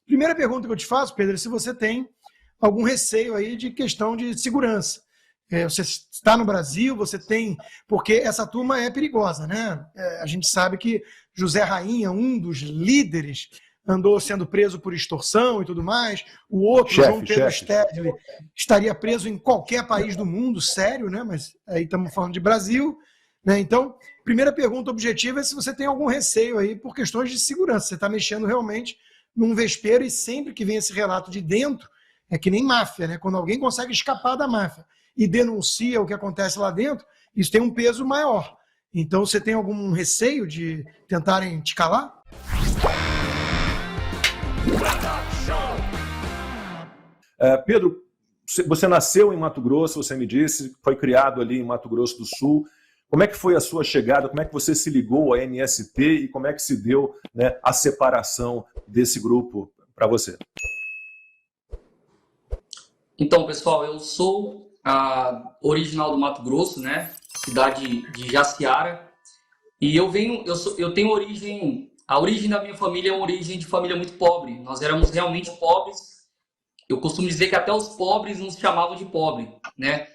Primeira pergunta que eu te faço, Pedro, é se você tem algum receio aí de questão de segurança. Você está no Brasil, você tem... Porque essa turma é perigosa, né? A gente sabe que José Rainha, um dos líderes, andou sendo preso por extorsão e tudo mais. O outro, João Pedro Stedley, estaria preso em qualquer país do mundo, sério, né? Mas aí estamos falando de Brasil, né? Então, primeira pergunta objetiva é se você tem algum receio aí por questões de segurança. Você está mexendo realmente num vespeiro e sempre que vem esse relato de dentro, é que nem máfia, né? Quando alguém consegue escapar da máfia e denuncia o que acontece lá dentro, isso tem um peso maior. Então, você tem algum receio de tentarem te calar? Pedro, você nasceu em Mato Grosso, você me disse, foi criado ali em Mato Grosso do Sul. Como é que foi a sua chegada? Como é que você se ligou ao MST e como é que se deu, né, a separação desse grupo para você? Então, pessoal, eu sou original do Mato Grosso, né? Cidade de Jaciara. E eu tenho origem... A origem da minha família é uma origem de família muito pobre. Nós éramos realmente pobres. Eu costumo dizer que até os pobres nos chamavam de pobre, né?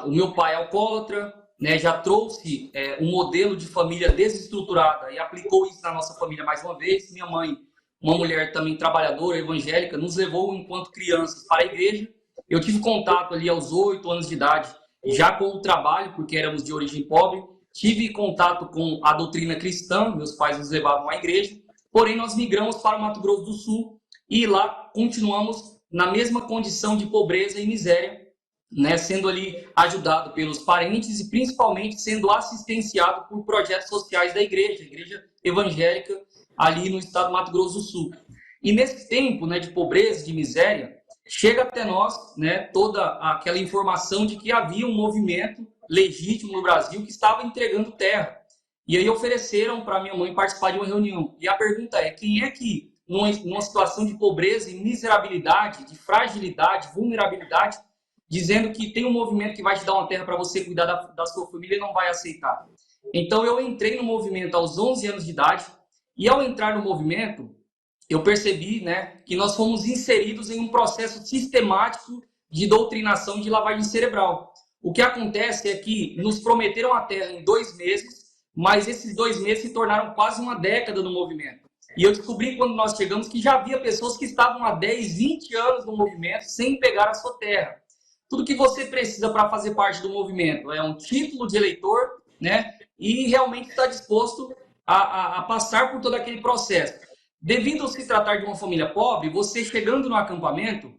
O meu pai é alcoólatra, né? Já trouxe um modelo de família desestruturada e aplicou isso na nossa família mais uma vez. Minha mãe, uma mulher também trabalhadora, evangélica, nos levou enquanto crianças para a igreja. Eu tive contato ali aos 8 anos de idade, já com o trabalho, porque éramos de origem pobre. Tive contato com a doutrina cristã, meus pais nos levavam à igreja. Porém, nós migramos para o Mato Grosso do Sul e lá continuamos na mesma condição de pobreza e miséria, né, sendo ali ajudado pelos parentes e principalmente sendo assistenciado por projetos sociais da igreja, a igreja evangélica ali no estado do Mato Grosso do Sul. E nesse tempo, né, de pobreza, de miséria, chega até nós, né, toda aquela informação de que havia um movimento legítimo no Brasil que estava entregando terra. E aí ofereceram para minha mãe participar de uma reunião. E a pergunta é, quem é que, numa situação de pobreza e miserabilidade, de fragilidade, vulnerabilidade, dizendo que tem um movimento que vai te dar uma terra para você cuidar da sua família e não vai aceitar? Então eu entrei no movimento aos 11 anos de idade e ao entrar no movimento, eu percebi, né, que nós fomos inseridos em um processo sistemático de doutrinação de lavagem cerebral. O que acontece é que nos prometeram a terra em 2 meses, mas esses 2 meses se tornaram quase uma década no movimento. E eu descobri quando nós chegamos que já havia pessoas que estavam há 10, 20 anos no movimento sem pegar a sua terra. Tudo que você precisa para fazer parte do movimento é um título de eleitor, né, e realmente estar disposto a passar por todo aquele processo. Devido a se tratar de uma família pobre, você chegando no acampamento,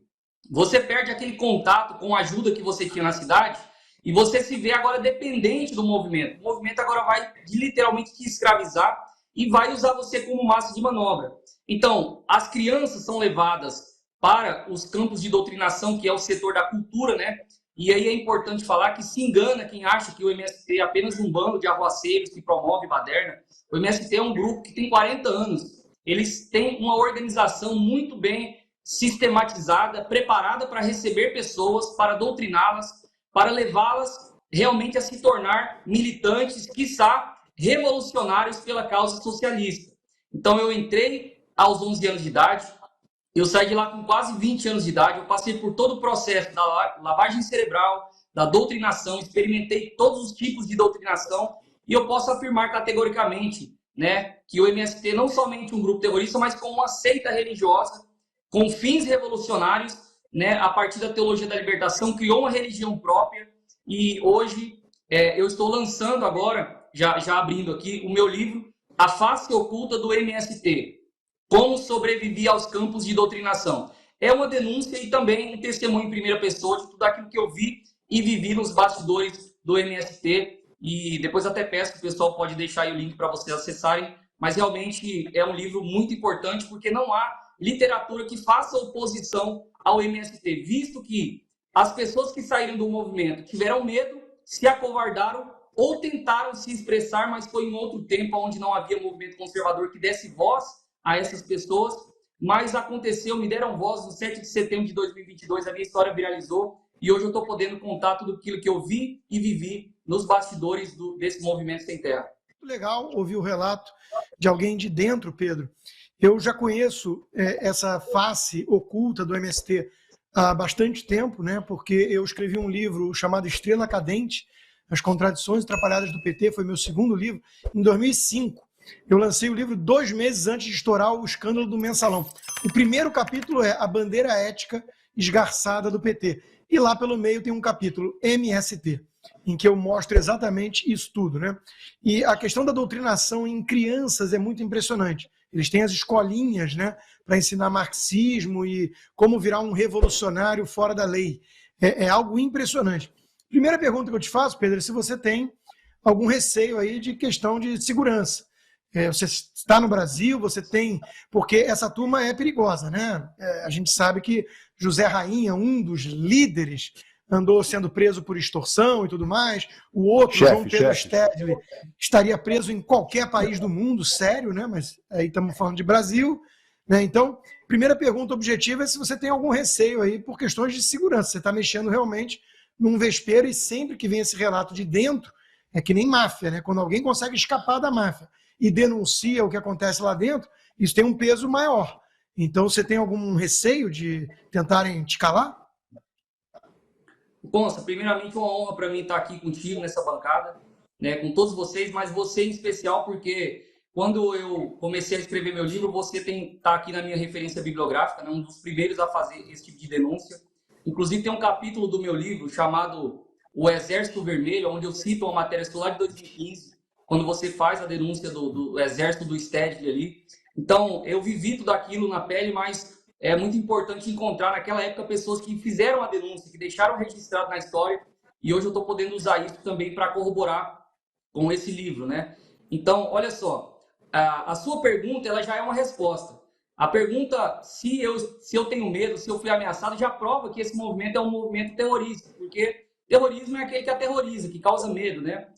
você perde aquele contato com a ajuda que você tinha na cidade e você se vê agora dependente do movimento. O movimento agora vai literalmente te escravizar e vai usar você como massa de manobra. Então, as crianças são levadas para os campos de doutrinação, que é o setor da cultura, né? E aí é importante falar que se engana quem acha que o MST é apenas um bando de arruaceiros que promove baderna. O MST é um grupo que tem 40 anos. Eles têm uma organização muito bem sistematizada, preparada para receber pessoas, para doutriná-las, para levá-las realmente a se tornar militantes, quiçá revolucionários pela causa socialista. Então eu entrei aos 11 anos de idade, eu saí de lá com quase 20 anos de idade, eu passei por todo o processo da lavagem cerebral, da doutrinação, experimentei todos os tipos de doutrinação e eu posso afirmar categoricamente, né, que o MST não somente um grupo terrorista, mas como uma seita religiosa com fins revolucionários, né, a partir da teologia da libertação, criou uma religião própria e hoje eu estou lançando agora, já abrindo aqui, o meu livro, A Face Oculta do MST, Como Sobrevivi aos Campos de Doutrinação. É uma denúncia e também um testemunho em primeira pessoa de tudo aquilo que eu vi e vivi nos bastidores do MST. E depois até peço que o pessoal pode deixar aí o link para vocês acessarem, mas realmente é um livro muito importante porque não há literatura que faça oposição ao MST, visto que as pessoas que saíram do movimento tiveram medo, se acovardaram ou tentaram se expressar, mas foi em outro tempo onde não havia movimento conservador que desse voz a essas pessoas, mas aconteceu, me deram voz no 7 de setembro de 2022, a minha história viralizou e hoje eu estou podendo contar tudo aquilo que eu vi e vivi nos bastidores desse movimento sem terra. Legal ouvir o relato de alguém de dentro, Pedro. Eu já conheço essa face oculta do MST há bastante tempo, né? Porque eu escrevi um livro chamado Estrela Cadente, As Contradições Atrapalhadas do PT, foi meu segundo livro, em 2005. Eu lancei o livro 2 meses antes de estourar o escândalo do Mensalão. O primeiro capítulo é A Bandeira Ética Esgarçada do PT. E lá pelo meio tem um capítulo, MST, em que eu mostro exatamente isso tudo, né? E a questão da doutrinação em crianças é muito impressionante. Eles têm as escolinhas, né, para ensinar marxismo e como virar um revolucionário fora da lei. É algo impressionante. Primeira pergunta que eu te faço, Pedro, é se você tem algum receio aí de questão de segurança. Você está no Brasil, você tem... Porque essa turma é perigosa, né? A gente sabe que José Rainha, um dos líderes, andou sendo preso por extorsão e tudo mais. O outro, João Pedro Stedley, estaria preso em qualquer país do mundo, sério, né? Mas aí estamos falando de Brasil, né? Então, primeira pergunta objetiva é se você tem algum receio aí por questões de segurança. Você está mexendo realmente num vespeiro e sempre que vem esse relato de dentro, é que nem máfia, né? Quando alguém consegue escapar da máfia e denuncia o que acontece lá dentro, isso tem um peso maior. Então, você tem algum receio de tentarem te calar? Consta, primeiramente uma honra para mim estar aqui contigo nessa bancada, né, com todos vocês, mas você em especial, porque quando eu comecei a escrever meu livro, você está aqui na minha referência bibliográfica, né, um dos primeiros a fazer esse tipo de denúncia. Inclusive tem um capítulo do meu livro chamado O Exército Vermelho, onde eu cito uma matéria lá de 2015, quando você faz a denúncia do exército do Stedley ali. Então, eu vivi tudo aquilo na pele, mas é muito importante encontrar naquela época pessoas que fizeram a denúncia, que deixaram registrado na história, e hoje eu estou podendo usar isso também para corroborar com esse livro, né? Então, olha só, a sua pergunta ela já é uma resposta. A pergunta se eu tenho medo, se eu fui ameaçado, já prova que esse movimento é um movimento terrorista, porque terrorismo é aquele que aterroriza, que causa medo, né?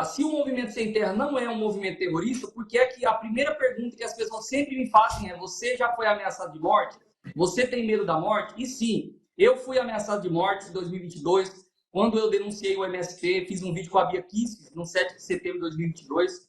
Se o Movimento Sem Terra não é um movimento terrorista, por que é que a primeira pergunta que as pessoas sempre me fazem é: você já foi ameaçado de morte? Você tem medo da morte? E sim, eu fui ameaçado de morte em 2022, quando eu denunciei o MST, fiz um vídeo com a Bia Kicis, no 7 de setembro de 2022.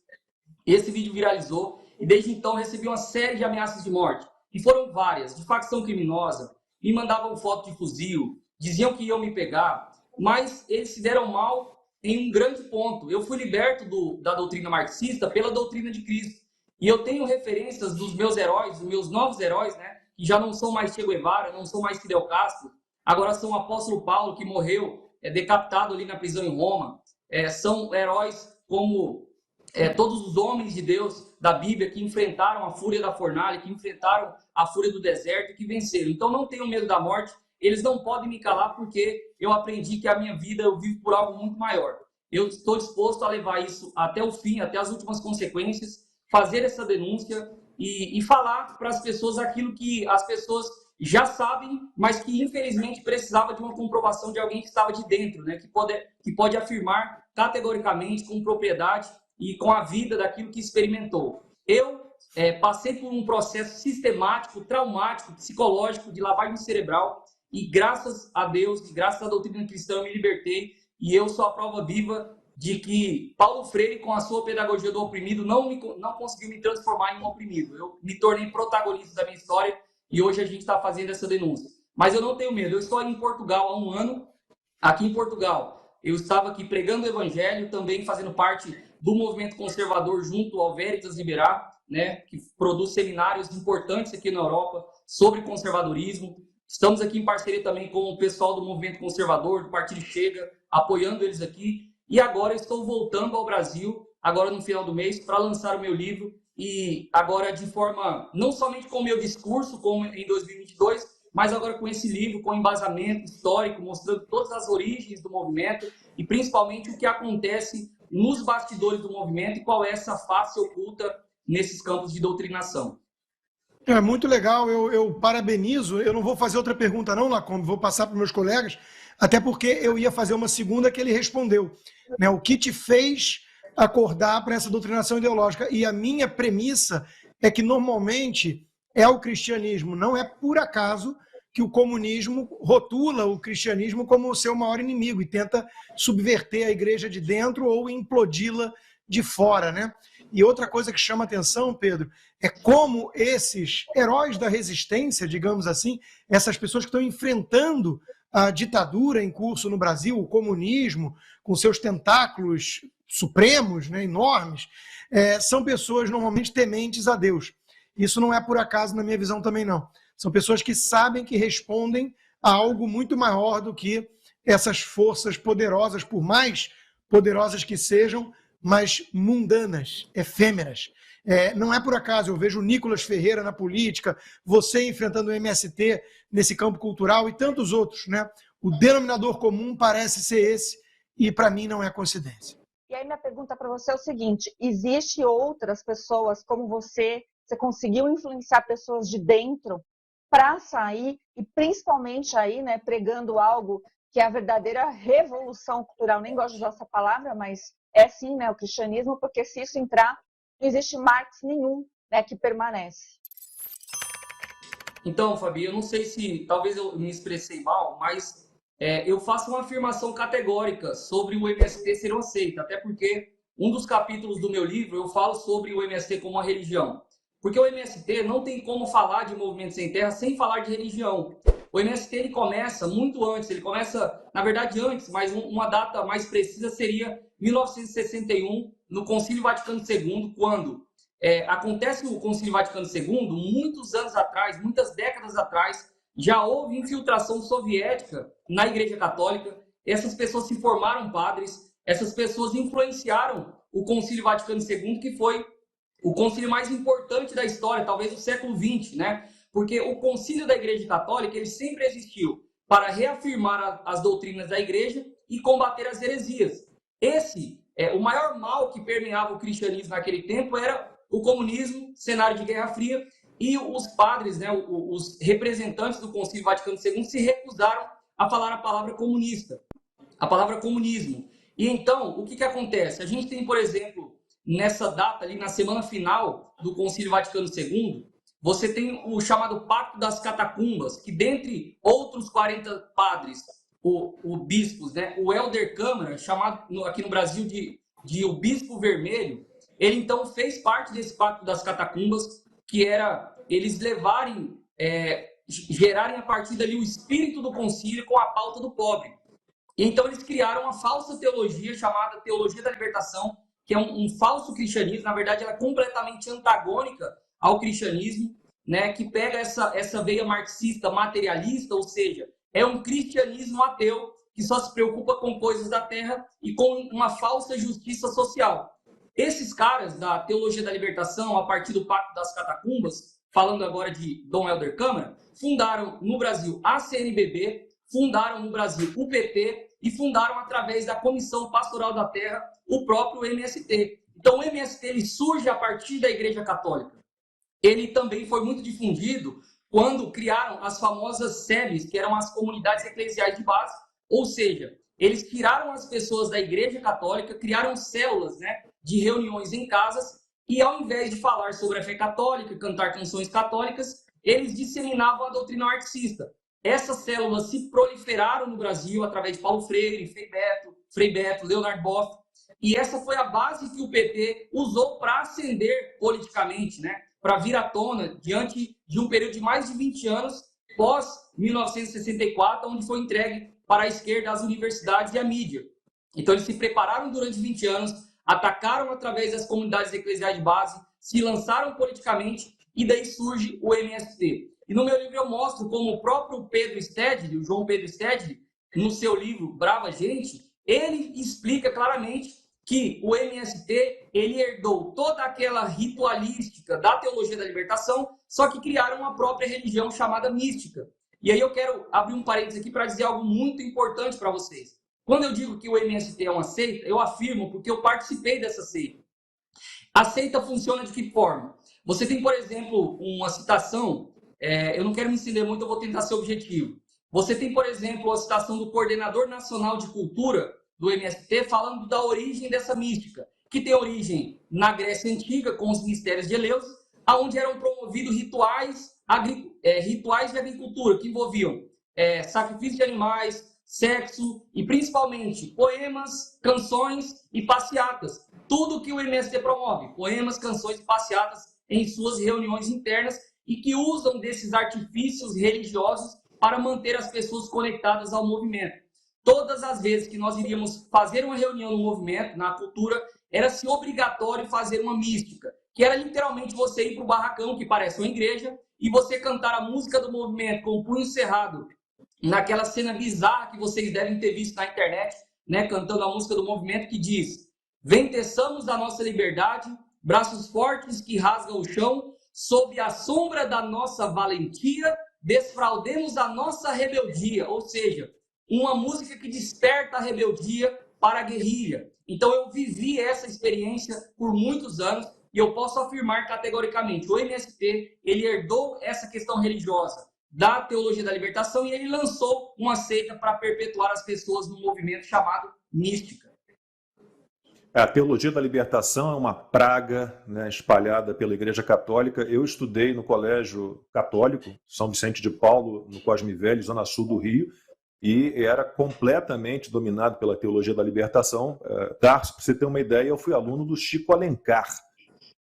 Esse vídeo viralizou e desde então recebi uma série de ameaças de morte, e foram várias, de facção criminosa, me mandavam foto de fuzil, diziam que iam me pegar, mas eles se deram mal em um grande ponto. Eu fui liberto da doutrina marxista pela doutrina de Cristo. E eu tenho referências dos meus heróis, dos meus novos heróis, né? Que já não são mais Che Guevara, não são mais Fidel Castro. Agora são o apóstolo Paulo, que morreu decapitado ali na prisão em Roma. São heróis como todos os homens de Deus da Bíblia que enfrentaram a fúria da fornalha, que enfrentaram a fúria do deserto e que venceram. Então não tenham medo da morte. Eles não podem me calar porque eu aprendi que a minha vida eu vivo por algo muito maior. Eu estou disposto a levar isso até o fim, até as últimas consequências, fazer essa denúncia e falar para as pessoas aquilo que as pessoas já sabem, mas que infelizmente precisava de uma comprovação de alguém que estava de dentro, né? Que pode afirmar categoricamente, com propriedade e com a vida daquilo que experimentou. Eu passei por um processo sistemático, traumático, psicológico, de lavagem cerebral, e graças a Deus, graças à doutrina cristã, eu me libertei. E eu sou a prova viva de que Paulo Freire, com a sua pedagogia do oprimido, não conseguiu me transformar em um oprimido. Eu me tornei protagonista da minha história e hoje a gente está fazendo essa denúncia. Mas eu não tenho medo. Eu estou em Portugal há um ano. Aqui em Portugal, eu estava aqui pregando o evangelho, também fazendo parte do movimento conservador junto ao Veritas Liberar, né, que produz seminários importantes aqui na Europa sobre conservadorismo. Estamos aqui em parceria também com o pessoal do movimento conservador, do Partido Chega, apoiando eles aqui. E agora estou voltando ao Brasil, agora no final do mês, para lançar o meu livro. E agora de forma, não somente com o meu discurso, como em 2022, mas agora com esse livro, com embasamento histórico, mostrando todas as origens do movimento e principalmente o que acontece nos bastidores do movimento e qual é essa face oculta nesses campos de doutrinação. É muito legal, eu parabenizo. Eu não vou fazer outra pergunta não, Lacombe, vou passar para os meus colegas, até porque eu ia fazer uma segunda que ele respondeu, né? O que te fez acordar para essa doutrinação ideológica? E a minha premissa é que normalmente é o cristianismo, não é por acaso que o comunismo rotula o cristianismo como o seu maior inimigo e tenta subverter a igreja de dentro ou implodi-la de fora, né? E outra coisa que chama atenção, Pedro, é como esses heróis da resistência, digamos assim, essas pessoas que estão enfrentando a ditadura em curso no Brasil, o comunismo, com seus tentáculos supremos, né, enormes, são pessoas normalmente tementes a Deus. Isso não é por acaso na minha visão também não. São pessoas que sabem que respondem a algo muito maior do que essas forças poderosas, por mais poderosas que sejam, mas mundanas, efêmeras. Não é por acaso, eu vejo o Nicolas Ferreira na política, você enfrentando o MST nesse campo cultural e tantos outros, né? O denominador comum parece ser esse e para mim não é coincidência. E aí minha pergunta para você é o seguinte, existe outras pessoas como você conseguiu influenciar pessoas de dentro para sair e principalmente aí, né, pregando algo que é a verdadeira revolução cultural, nem gosto de usar essa palavra, mas é sim, né, o cristianismo, porque se isso entrar, não existe Marx nenhum, né, que permanece. Então, Fabi, eu não sei se talvez eu me expressei mal, mas eu faço uma afirmação categórica sobre o MST ser aceito, até porque um dos capítulos do meu livro eu falo sobre o MST como uma religião. Porque o MST não tem como falar de movimento sem terra sem falar de religião. O MST ele começa muito antes, ele começa, na verdade, antes, mas uma data mais precisa seria 1961, no Concílio Vaticano II, quando acontece o Concílio Vaticano II, muitos anos atrás, muitas décadas atrás, já houve infiltração soviética na Igreja Católica, essas pessoas se formaram padres, essas pessoas influenciaram o Concílio Vaticano II, que foi o concílio mais importante da história, talvez do século XX, né? Porque o concílio da Igreja Católica ele sempre existiu para reafirmar as doutrinas da Igreja e combater as heresias. O maior mal que permeava o cristianismo naquele tempo era o comunismo, cenário de Guerra Fria, e os padres, né, os representantes do Concílio Vaticano II se recusaram a falar a palavra comunista, a palavra comunismo. E então, o que acontece? A gente tem, por exemplo, nessa data ali, na semana final do Concílio Vaticano II, você tem o chamado Pacto das Catacumbas, que dentre outros 40 padres, o bispos, né, o Helder Câmara, chamado aqui no Brasil de o Bispo Vermelho, ele então fez parte desse Pacto das Catacumbas, que era eles gerarem a partir dali o espírito do concílio com a pauta do pobre. E então eles criaram uma falsa teologia chamada Teologia da Libertação, que é um falso cristianismo, na verdade ela é completamente antagônica ao cristianismo, né, que pega essa veia marxista, materialista, ou seja, é um cristianismo ateu que só se preocupa com coisas da terra e com uma falsa justiça social. Esses caras da Teologia da Libertação, a partir do Pacto das Catacumbas, falando agora de Dom Helder Câmara, fundaram no Brasil a CNBB, fundaram no Brasil o PT e fundaram, através da Comissão Pastoral da Terra, o próprio MST. Então, o MST ele surge a partir da Igreja Católica. Ele também foi muito difundido quando criaram as famosas SEBs, que eram as comunidades eclesiais de base, ou seja, eles tiraram as pessoas da Igreja Católica, criaram células, né, de reuniões em casas, e ao invés de falar sobre a fé católica, cantar canções católicas, eles disseminavam a doutrina marxista. Essas células se proliferaram no Brasil através de Paulo Freire, Frei Beto, Leonardo Boff, e essa foi a base que o PT usou para ascender politicamente, né, para vir à tona diante de um período de mais de 20 anos, pós 1964, onde foi entregue para a esquerda as universidades e a mídia. Então eles se prepararam durante 20 anos, atacaram através das comunidades eclesiais de base, se lançaram politicamente e daí surge o MST. E no meu livro eu mostro como o próprio Pedro Stedley, o João Pedro Stedley, no seu livro Brava Gente, ele explica claramente que o MST ele herdou toda aquela ritualística da Teologia da Libertação, só que criaram uma própria religião chamada mística. E aí eu quero abrir um parênteses aqui para dizer algo muito importante para vocês. Quando eu digo que o MST é uma seita, eu afirmo porque eu participei dessa seita. A seita funciona de que forma? Você tem, por exemplo, uma citação, eu não quero me estender muito, eu vou tentar ser objetivo. Você tem, por exemplo, a citação do Coordenador Nacional de Cultura do MST falando da origem dessa mística, que tem origem na Grécia Antiga, com os mistérios de Eleusis, onde eram promovidos rituais de agricultura, que envolviam sacrifício de animais, sexo e, principalmente, poemas, canções e passeatas. tudo que o MST promove, poemas, canções, passeatas em suas reuniões internas e que usam desses artifícios religiosos para manter as pessoas conectadas ao movimento. Todas as vezes que nós iríamos fazer uma reunião no movimento, na cultura, era-se obrigatório fazer uma mística, que era literalmente você ir para o barracão, que parece uma igreja, e você cantar a música do movimento com o punho cerrado, naquela cena bizarra que vocês devem ter visto na internet, né, cantando a música do movimento que diz: venteçamos a nossa liberdade, braços fortes que rasgam o chão, sob a sombra da nossa valentia, desfraudemos a nossa rebeldia. Ou seja, uma música que desperta a rebeldia para a guerrilha. Então eu vivi essa experiência por muitos anos e eu posso afirmar categoricamente, o MST, ele herdou essa questão religiosa da teologia da libertação e ele lançou uma seita para perpetuar as pessoas num movimento chamado mística. A teologia da libertação é uma praga, né, espalhada pela Igreja Católica. Eu estudei no Colégio Católico, São Vicente de Paulo, no Cosme Velho, zona sul do Rio, e era completamente dominado pela teologia da libertação. Tarso, para você ter uma ideia, eu fui aluno do Chico Alencar,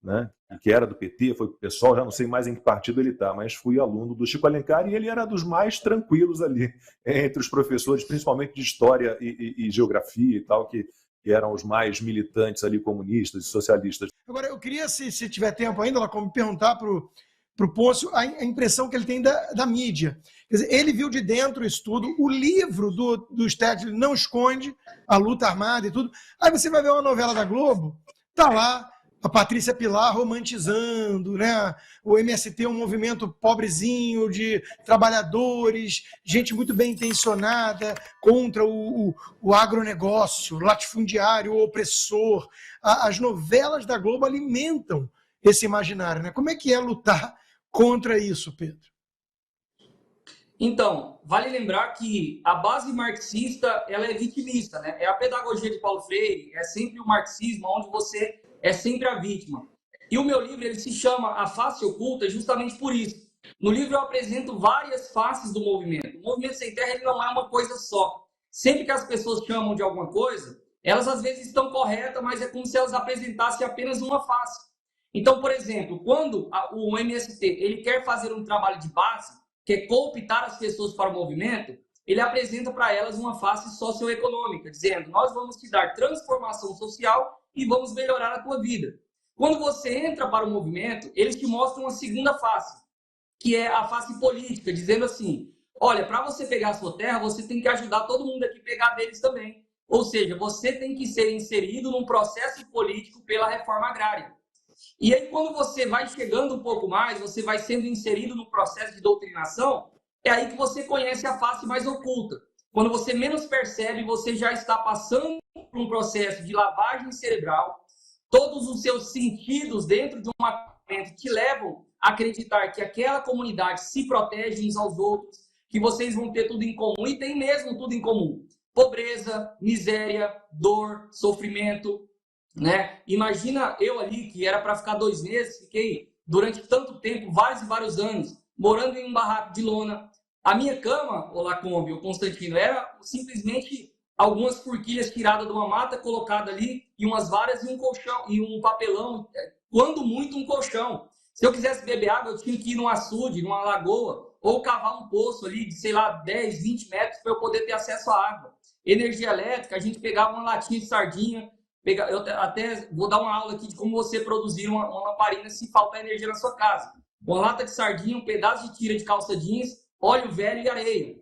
né, que era do PT, foi pessoal, já não sei mais em que partido ele está, mas fui aluno do Chico Alencar e ele era dos mais tranquilos ali, entre os professores, principalmente de História e Geografia e tal, que eram os mais militantes ali, comunistas e socialistas. Agora, eu queria, se tiver tempo ainda, Lacombe, perguntar para o Pôncio a impressão que ele tem da mídia. Quer dizer, ele viu de dentro isso tudo, o livro do Stedley não esconde a luta armada e tudo. Aí você vai ver uma novela da Globo, tá lá a Patrícia Pilar romantizando, né? O MST é um movimento pobrezinho de trabalhadores, gente muito bem intencionada contra o agronegócio, latifundiário, o opressor. As novelas da Globo alimentam esse imaginário, né? Como é que é lutar contra isso, Pedro? Então, vale lembrar que a base marxista ela é vitimista, né? É a pedagogia de Paulo Freire, é sempre o marxismo, onde você é sempre a vítima. E o meu livro ele se chama A Face Oculta justamente por isso. No livro eu apresento várias faces do movimento. O movimento sem terra ele não é uma coisa só. Sempre que as pessoas chamam de alguma coisa, elas às vezes estão corretas, mas é como se elas apresentassem apenas uma face. Então, por exemplo, quando o MST ele quer fazer um trabalho de base, quer cooptar as pessoas para o movimento, ele apresenta para elas uma face socioeconômica, dizendo: nós vamos te dar transformação social e vamos melhorar a tua vida. Quando você entra para o movimento, eles te mostram uma segunda face, que é a face política, dizendo assim: olha, para você pegar a sua terra, você tem que ajudar todo mundo aqui a pegar deles também. Ou seja, você tem que ser inserido num processo político pela reforma agrária. E aí, quando você vai chegando um pouco mais, você vai sendo inserido no processo de doutrinação, é aí que você conhece a face mais oculta. Quando você menos percebe, você já está passando por um processo de lavagem cerebral, todos os seus sentidos dentro de um mapeamento te levam a acreditar que aquela comunidade se protege uns aos outros, que vocês vão ter tudo em comum, e tem mesmo tudo em comum. Pobreza, miséria, dor, sofrimento, né? Imagina eu ali, que era para ficar 2 meses, fiquei durante tanto tempo, vários e vários anos, morando em um barraco de lona. A minha cama, o Lacombe, o Constantino, era simplesmente algumas forquilhas tiradas de uma mata, colocada ali, e umas varas e um colchão, e um papelão, quando muito um colchão. Se eu quisesse beber água, eu tinha que ir num açude, numa lagoa, ou cavar um poço ali de, sei lá, 10, 20 metros para eu poder ter acesso à água. Energia elétrica, a gente pegava uma latinha de sardinha, eu até vou dar uma aula aqui de como você produzir uma lamparina se faltar energia na sua casa. Uma lata de sardinha, um pedaço de tira de calça jeans, óleo velho e areia.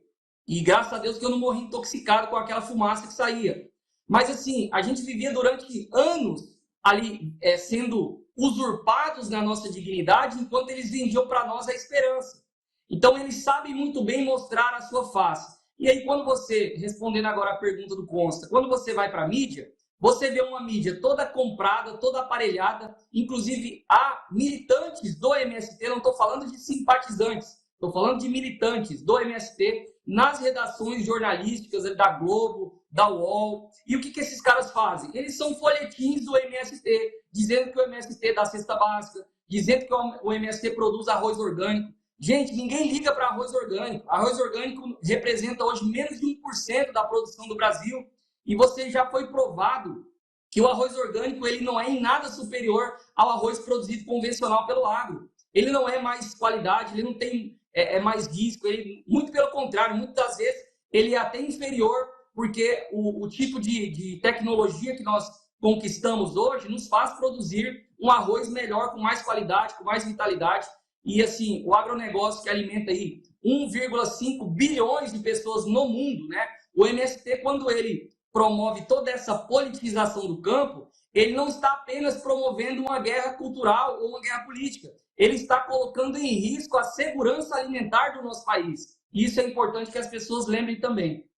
E graças a Deus que eu não morri intoxicado com aquela fumaça que saía. Mas assim, a gente vivia durante anos ali sendo usurpados na nossa dignidade, enquanto eles vendiam para nós a esperança. Então eles sabem muito bem mostrar a sua face. E aí quando você, respondendo agora a pergunta do Consta, quando você vai para a mídia, você vê uma mídia toda comprada, toda aparelhada, inclusive há militantes do MST, não estou falando de simpatizantes, estou falando de militantes do MST nas redações jornalísticas da Globo, da UOL. E o que esses caras fazem? Eles são folhetins do MST, dizendo que o MST dá cesta básica, dizendo que o MST produz arroz orgânico. Gente, ninguém liga para arroz orgânico. Arroz orgânico representa hoje menos de 1% da produção do Brasil. E você já foi provado que o arroz orgânico ele não é em nada superior ao arroz produzido convencional pelo agro. Ele não é mais qualidade, ele não tem mais risco, ele, muito pelo contrário, muitas vezes ele é até inferior, porque o tipo de tecnologia que nós conquistamos hoje nos faz produzir um arroz melhor, com mais qualidade, com mais vitalidade. E assim, o agronegócio que alimenta aí 1,5 bilhões de pessoas no mundo, né? O MST, quando ele promove toda essa politização do campo, ele não está apenas promovendo uma guerra cultural ou uma guerra política. Ele está colocando em risco a segurança alimentar do nosso país. E isso é importante que as pessoas lembrem também.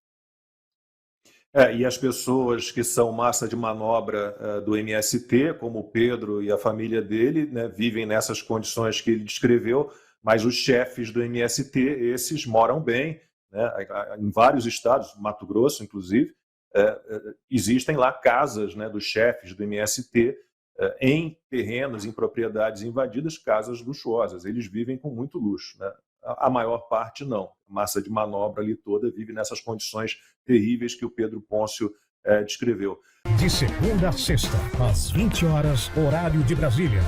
E as pessoas que são massa de manobra do MST, como o Pedro e a família dele, né, vivem nessas condições que ele descreveu, mas os chefes do MST, esses moram bem, né, em vários estados, Mato Grosso, inclusive, existem lá casas, né, dos chefes do MST em terrenos, em propriedades invadidas, casas luxuosas. Eles vivem com muito luxo, né? A maior parte não. A massa de manobra ali toda vive nessas condições terríveis que o Pedro Pôncio descreveu. De segunda a sexta, às 20 horas, horário de Brasília.